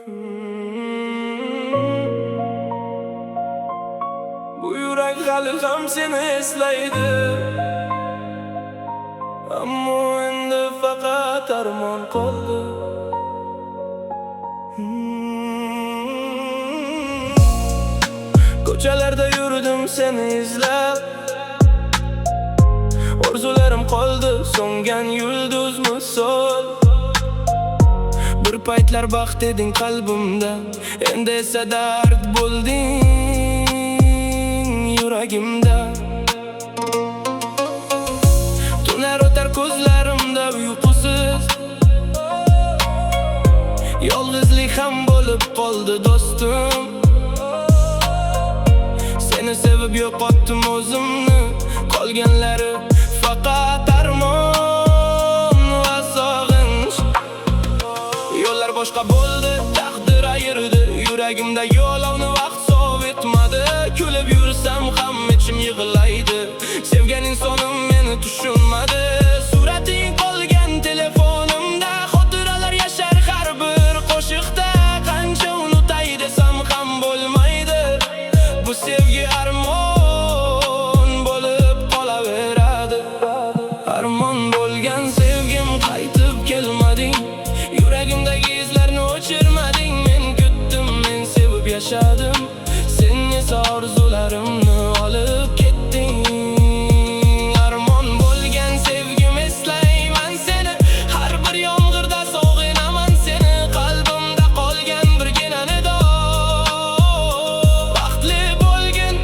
Bu yürek hali ham seni eslaydi, ammo endi faqat armon qoldi. Ko'chalarda yurdim seni izlab, orzularim qoldi so'ngan yulduz misol. Bir paytlar baxt eding qalbimda, endi esa dard bo'lding yuragimda. Tunlar o'tar ko'zlarimda uyqusiz, yolg'izlik ham bo'lib qoldi do'stim. Seni sevib yo'qotdim o'zimni, qolganlari faqat armon va sog'inch. Yo'llar boshqa bo'ldi, taqdir ayirdi, yuragimda yo'lovni vaqt sov etmadi. Kulib yursam ham ichim yig'laydi, sevgan insonim meni tushunmadi. Surating qolgan telefonimda, xotiralar yashar har bir qo'shiqda. Qancha unutay desam ham bo'lmaydi, bu sevgi armon bo'lib qolaveradi. Armon bo'lgan sevgim, qaytib kelmading, yuragimdagi izlarni o'chirmading. Men kutdim, men sevib yashadim, sen esa orzularimni olib ketding. Armon bo'lgan sevgim, eslayman seni, har bir yomg'irda sog'inaman seni. Qalbimda qolgan birgina nido, baxtli bo'lgin,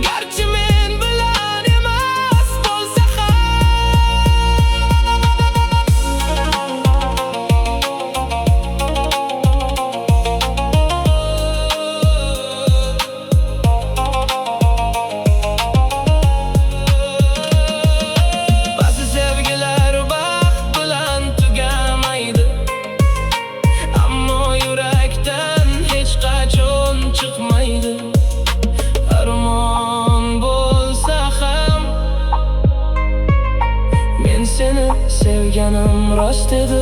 garchi men bilan emas bo'lsa ba'zi sevgilar baxt bilan tugamaydi, ammo yurakdan hech qachon chiqmaydi. Armon bo'lsa ham men seni sevganim rost edi.